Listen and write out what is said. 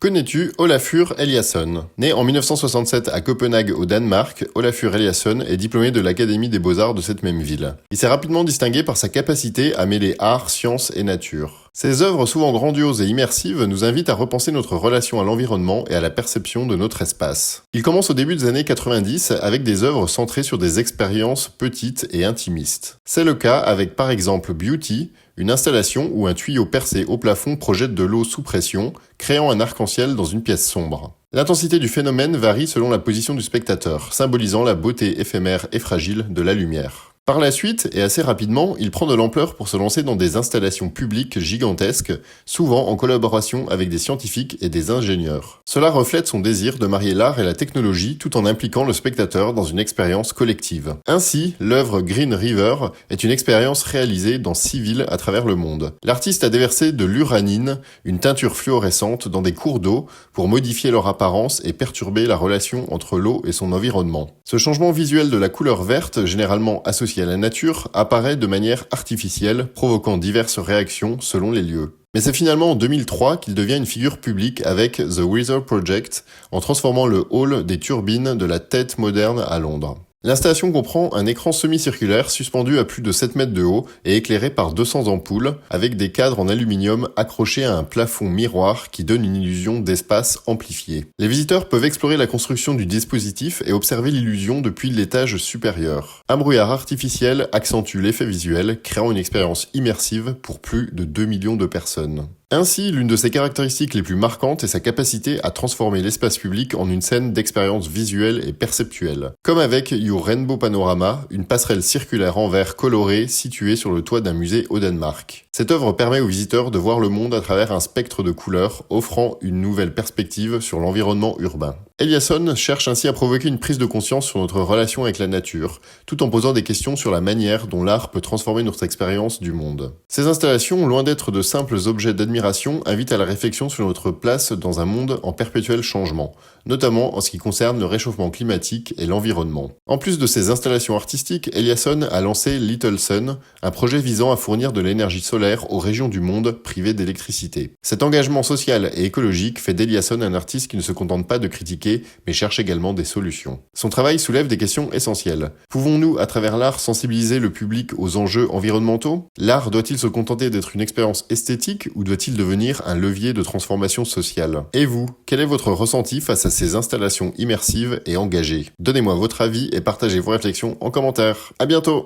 Connais-tu Olafur Eliasson? Né en 1967 à Copenhague au Danemark, Olafur Eliasson est diplômé de l'Académie des Beaux-Arts de cette même ville. Il s'est rapidement distingué par sa capacité à mêler art, science et nature. Ses œuvres souvent grandioses et immersives nous invitent à repenser notre relation à l'environnement et à la perception de notre espace. Il commence au début des années 90 avec des œuvres centrées sur des expériences petites et intimistes. C'est le cas avec par exemple Beauty, une installation où un tuyau percé au plafond projette de l'eau sous pression, créant un arc-en-ciel dans une pièce sombre. L'intensité du phénomène varie selon la position du spectateur, symbolisant la beauté éphémère et fragile de la lumière. Par la suite, et assez rapidement, il prend de l'ampleur pour se lancer dans des installations publiques gigantesques, souvent en collaboration avec des scientifiques et des ingénieurs. Cela reflète son désir de marier l'art et la technologie tout en impliquant le spectateur dans une expérience collective. Ainsi, l'œuvre Green River est une expérience réalisée dans 6 villes à travers le monde. L'artiste a déversé de l'uranine, une teinture fluorescente, dans des cours d'eau pour modifier leur apparence et perturber la relation entre l'eau et son environnement. Ce changement visuel de la couleur verte, généralement associé à la nature, apparaît de manière artificielle, provoquant diverses réactions selon les lieux. Mais c'est finalement en 2003 qu'il devient une figure publique avec The Weather Project, en transformant le hall des turbines de la Tate Modern à Londres. L'installation comprend un écran semi-circulaire suspendu à plus de 7 mètres de haut et éclairé par 200 ampoules, avec des cadres en aluminium accrochés à un plafond miroir qui donne une illusion d'espace amplifié. Les visiteurs peuvent explorer la construction du dispositif et observer l'illusion depuis l'étage supérieur. Un brouillard artificiel accentue l'effet visuel, créant une expérience immersive pour plus de 2 millions de personnes. Ainsi, l'une de ses caractéristiques les plus marquantes est sa capacité à transformer l'espace public en une scène d'expérience visuelle et perceptuelle. Comme avec Your Rainbow Panorama, une passerelle circulaire en verre coloré située sur le toit d'un musée au Danemark. Cette œuvre permet aux visiteurs de voir le monde à travers un spectre de couleurs, offrant une nouvelle perspective sur l'environnement urbain. Eliasson cherche ainsi à provoquer une prise de conscience sur notre relation avec la nature, tout en posant des questions sur la manière dont l'art peut transformer notre expérience du monde. Ces installations, loin d'être de simples objets d'admiration, invitent à la réflexion sur notre place dans un monde en perpétuel changement, notamment en ce qui concerne le réchauffement climatique et l'environnement. En plus de ces installations artistiques, Eliasson a lancé Little Sun, un projet visant à fournir de l'énergie solaire aux régions du monde privées d'électricité. Cet engagement social et écologique fait d'Eliasson un artiste qui ne se contente pas de critiquer, mais cherche également des solutions. Son travail soulève des questions essentielles. Pouvons-nous, à travers l'art, sensibiliser le public aux enjeux environnementaux? L'art doit-il se contenter d'être une expérience esthétique ou doit-il devenir un levier de transformation sociale? Et vous, quel est votre ressenti face à ces installations immersives et engagées? Donnez-moi votre avis et partagez vos réflexions en commentaire. À bientôt!